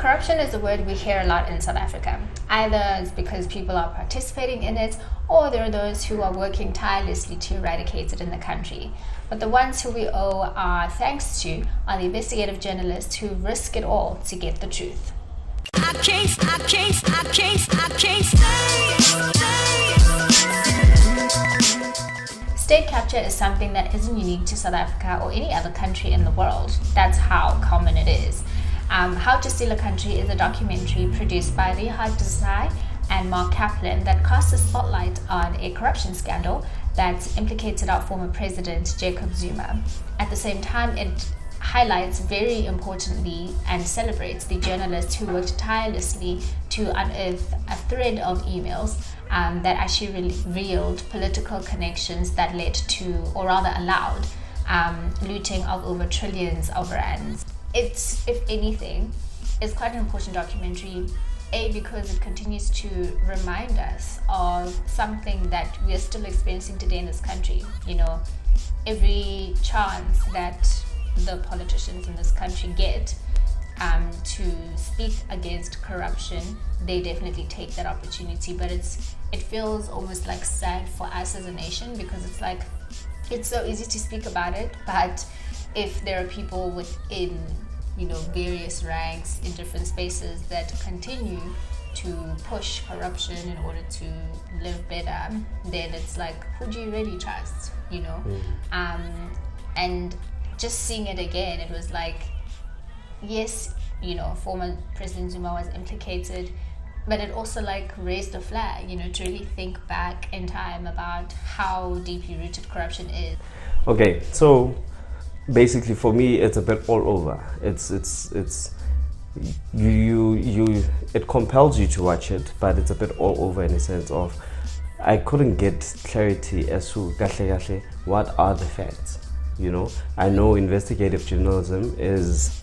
Corruption is a word we hear a lot in South Africa. Either it's because people are participating in it, or there are those who are working tirelessly to eradicate it in the country. But the ones who we owe our thanks to are the investigative journalists who risk it all to get the truth. State capture is something that isn't unique to South Africa or any other country in the world. That's how common it is. How to Steal a Country is a documentary produced by Rehad, Desai and Kaplan that casts a spotlight on a corruption scandal that implicated our former president, Jacob Zuma. At the same time, it highlights very importantly and celebrates the journalists who worked tirelessly to unearth a thread of emails that actually revealed political connections that led to, or rather allowed, looting of over trillions of rands. It's, if anything, it's quite an important documentary, because it continues to remind us of something that we are still experiencing today in this country. You know, every chance that the politicians in this country get to speak against corruption, they definitely take that opportunity. But it feels almost like sad for us as a nation, because it's like, it's so easy to speak about it, but if there are people within, you know, various ranks in different spaces that continue to push corruption in order to live better, then it's like, who do you really trust, you know? And just seeing it again, it was like, yes, you know, former President Zuma was implicated, but it also like raised a flag, you know, to really think back in time about how deeply rooted corruption is. Okay, so basically for me it's a bit all over. It compels you to watch it, but it's a bit all over in the sense of I couldn't get clarity as to what are the facts. You know, I know investigative journalism is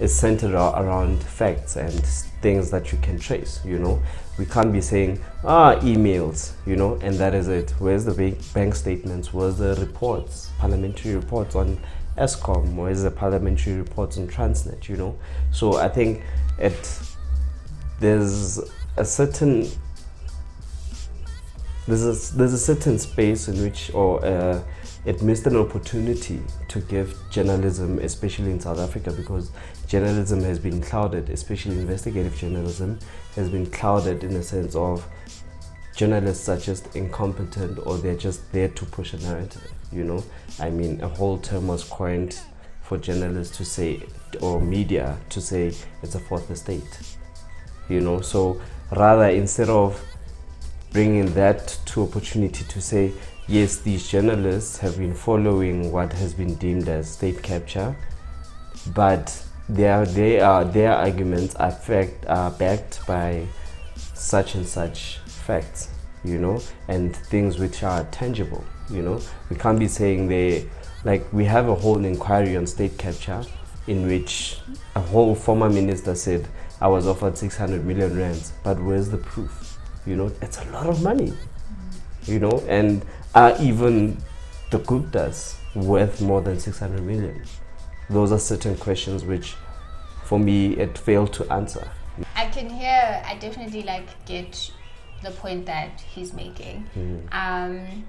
centered around facts and things that you can trace. You know, we can't be saying emails, you know, and that is it. Where's the bank statements? Where's the reports, parliamentary reports on ESCOM? Where's the parliamentary reports on Transnet? You know, so I think there's a certain space in which it missed an opportunity to give journalism, especially in South Africa, because journalism has been clouded, especially investigative journalism has been clouded in the sense of journalists are just incompetent, or they're just there to push a narrative, you know. I mean, a whole term was coined for journalists to say, or media to say, it's a fourth estate, you know. So rather, instead of bringing that to opportunity to say, yes, these journalists have been following what has been deemed as state capture, but their arguments are backed by such and such facts, you know, and things which are tangible, you know. We can't be saying we have a whole inquiry on state capture in which a whole former minister said, I was offered 600 million rands, but where's the proof? You know, it's a lot of money, you know, and are even the Guptas worth more than 600 million? Those are certain questions which, for me, it failed to answer. I definitely get the point that he's making. I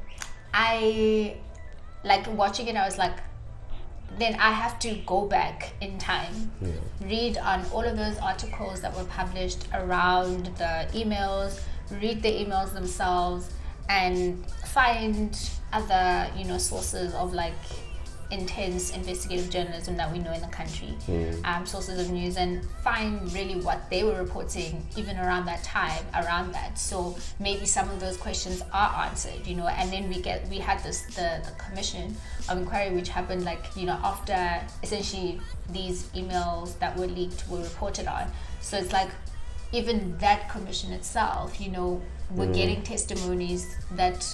watching it, I was like, then I have to go back in time, read on all of those articles that were published around the emails, read the emails themselves, and find other, you know, sources of intense investigative journalism that we know in the country, sources of news, and find really what they were reporting even around that time, around that. So maybe some of those questions are answered, you know. And then we had the commission of inquiry, which happened after essentially these emails that were leaked were reported on. So it's like, even that commission itself, you know, we're getting testimonies that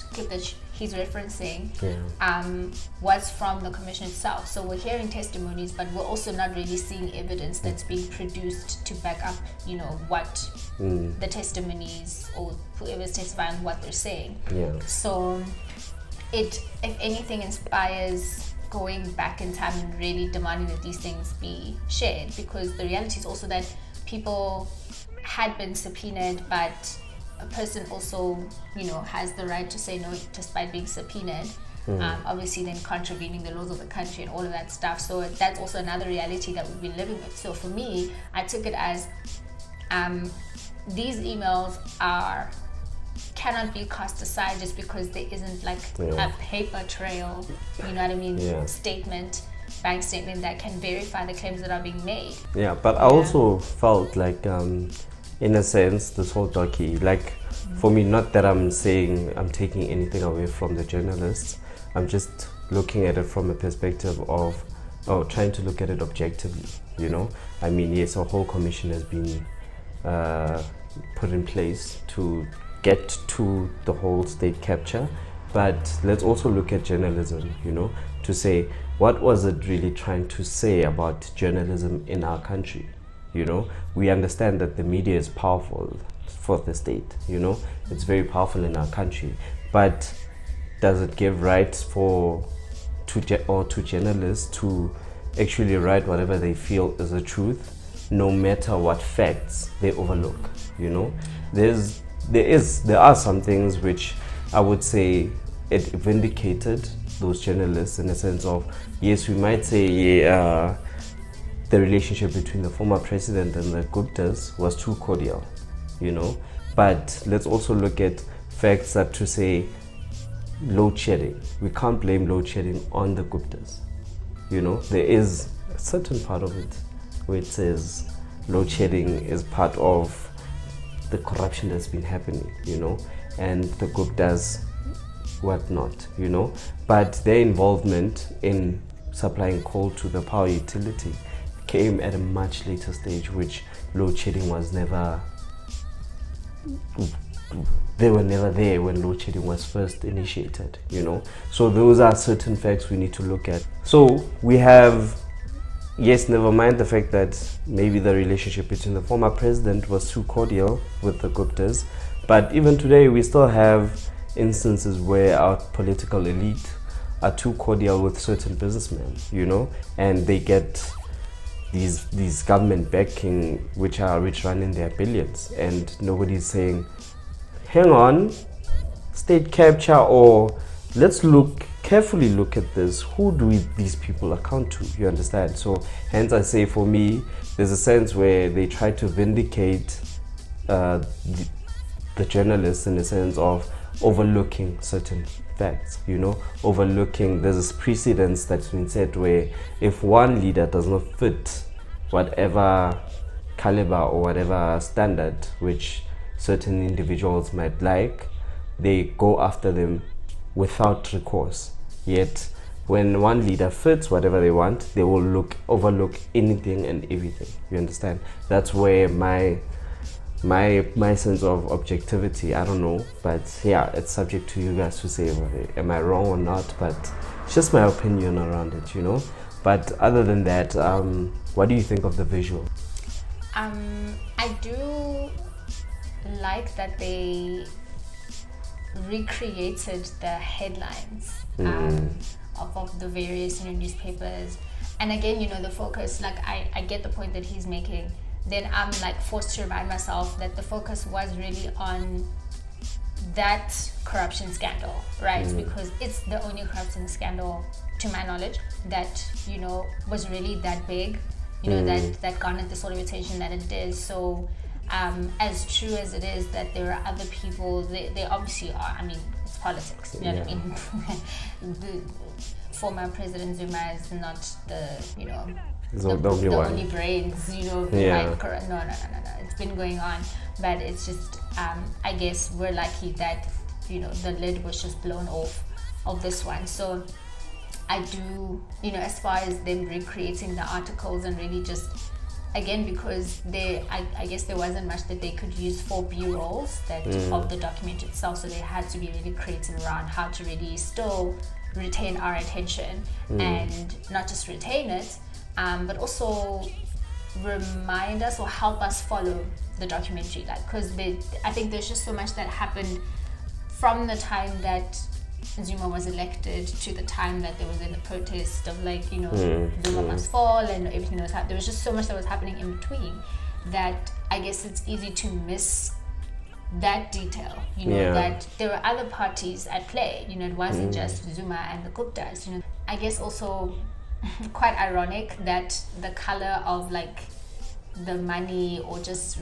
he's referencing was from the commission itself. So we're hearing testimonies, but we're also not really seeing evidence that's being produced to back up, you know, what the testimonies or whoever's testifying, what they're saying. So it, if anything, inspires going back in time and really demanding that these things be shared, because the reality is also that people had been subpoenaed, but a person also, has the right to say no despite being subpoenaed. Obviously then contravening the laws of the country and all of that stuff. So that's also another reality that we've been living with. So for me, I took it as these emails cannot be cast aside just because there isn't like a paper trail, you know what I mean, bank statement that can verify the claims that are being made. Yeah, but I also felt like in a sense this whole docu, like for me, not that I'm saying I'm taking anything away from the journalists, I'm just looking at it from a perspective of trying to look at it objectively, I mean, yes, a whole commission has been put in place to get to the whole state capture, but let's also look at journalism, to say what was it really trying to say about journalism in our country. We understand that the media is powerful for the state, it's very powerful in our country, but does it give rights to journalists to actually write whatever they feel is the truth, no matter what facts they overlook? There are some things which I would say it vindicated those journalists in a sense of, yes, we might say the relationship between the former president and the Guptas was too cordial, but let's also look at facts that to say load shedding. We can't blame load shedding on the Guptas. There is a certain part of it where it says load shedding is part of the corruption that's been happening, and the Guptas whatnot, but their involvement in supplying coal to the power utility came at a much later stage, which load shedding was never, they were never there when load shedding was first initiated, so those are certain facts we need to look at. So we have, yes, never mind the fact that maybe the relationship between the former president was too cordial with the Guptas, but even today we still have instances where our political elite are too cordial with certain businessmen, and they get these government backing which run in their billions, and nobody's saying, hang on, state capture, or let's carefully look at this. Who do these people account to? You understand? So hence I say, for me, there's a sense where they try to vindicate the journalists in the sense of overlooking certain facts, overlooking, there's this precedence that's been set where if one leader does not fit whatever caliber or whatever standard which certain individuals might like, they go after them without recourse. Yet when one leader fits whatever they want, they will overlook anything and everything. You understand? That's where my sense of objectivity, I don't know, but yeah, it's subject to you guys to say, am I wrong or not? But it's just my opinion around it, But other than that, what do you think of the visual? I do like that they recreated the headlines of the various newspapers, and again, the focus, like I get the point that he's making. Then I'm like forced to remind myself that the focus was really on that corruption scandal, right? Because it's the only corruption scandal, to my knowledge, that was really that big, that garnered the sort of attention that it did. So as true as it is that there are other people, they obviously are. I mean, it's politics, you know what I mean? The former President Zuma is not the only brains, behind corruption. No. It's been going on, but it's just, I guess we're lucky that, the lid was just blown off of this one. So I do, as far as them recreating the articles and really just, again, because I guess there wasn't much that they could use for B-rolls of the document itself, so they had to be really creative around how to really still retain our attention, and not just retain it, but also remind us or help us follow the documentary, because I think there's just so much that happened from the time that Zuma was elected to the time that there was in the protest of Zuma must fall and everything that was happening. There was just so much that was happening in between, that I guess it's easy to miss that detail, that there are other parties at play. It wasn't just Zuma and the Guptas. I guess also quite ironic that the color of like the money or just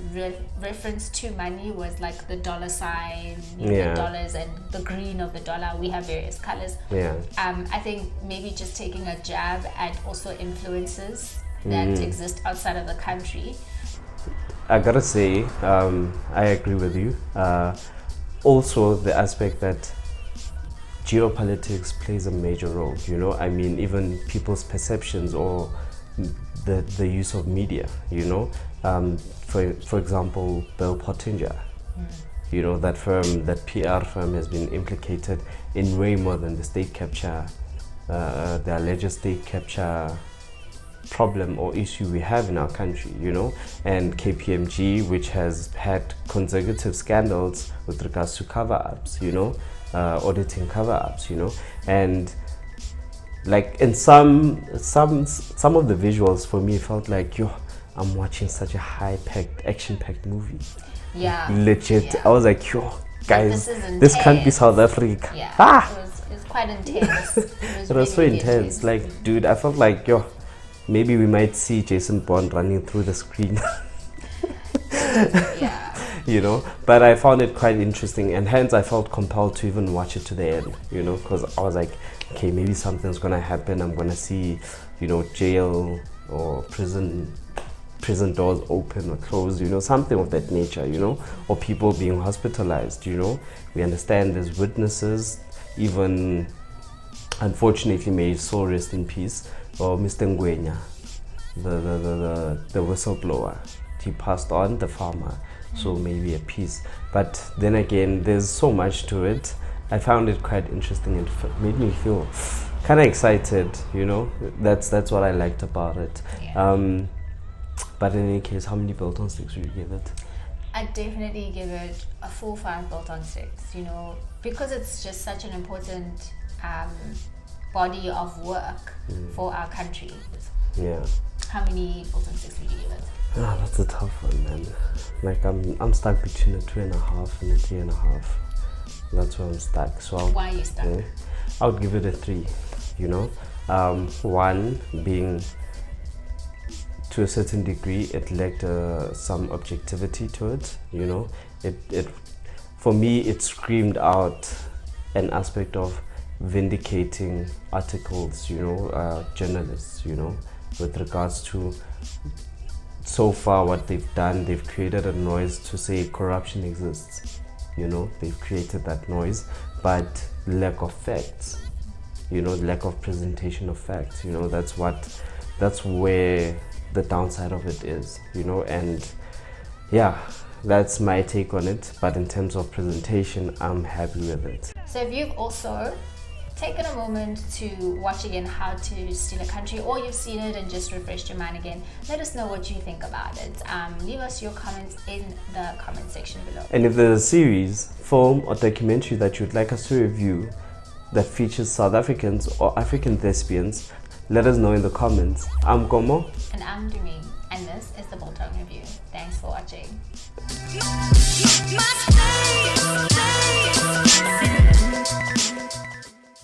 reference to money was like the dollar sign, the dollars and the green of the dollar. We have various colors. I think maybe just taking a jab at also influences that exist outside of the country. I gotta say, I agree with you. Also, the aspect that geopolitics plays a major role. I mean, even people's perceptions or the use of media. For example, Bill Pottinger. That firm, that PR firm, has been implicated in way more than the state capture, the alleged state capture problem or issue we have in our country, and KPMG, which has had consecutive scandals with regards to cover-ups, auditing cover-ups, and like in some of the visuals for me felt like I'm watching such a high-packed, action-packed movie. Legit. I was like, guys, this can't be South Africa. It was quite intense. It was so intense. Like, dude, I felt like maybe we might see Jason Bond running through the screen. But I found it quite interesting, and hence I felt compelled to even watch it to the end, because I was like, okay, maybe something's gonna happen. I'm gonna see, jail or prison doors open or close, something of that nature, or people being hospitalized. We understand there's witnesses, even unfortunately, may his soul rest in peace, or Mr. Ngwenya, the whistleblower. He passed on, the farmer, so maybe a piece. But then again, there's so much to it. I found it quite interesting. It made me feel kind of excited, That's what I liked about it. But in any case, how many Biltong sticks would you give it? I'd definitely give it a 4 or 5 Biltong sticks, because it's just such an important body of work for our country. How many Biltong sticks would you give it? That's a tough one, man. Like I'm stuck between a 2.5 and a 3.5. That's where I'm stuck. So why are you stuck? I would give it a 3. One being, to a certain degree, it lacked some objectivity to it. It for me, it screamed out an aspect of vindicating articles, journalists, with regards to so far what they've done. They've created a noise to say corruption exists, they've created that noise, but lack of facts, lack of presentation of facts, that's where the downside of it is, and that's my take on it. But in terms of presentation, I'm happy with it. So if you've also taken a moment to watch again How to Steal a Country, or you've seen it and just refreshed your mind again, let us know what you think about it. Leave us your comments in the comment section below. And if there's a series, film or documentary that you'd like us to review that features South Africans or African thespians, let us know in the comments. I'm Gomo. And I'm Dumi. And this is the Biltong Review. Thanks for watching.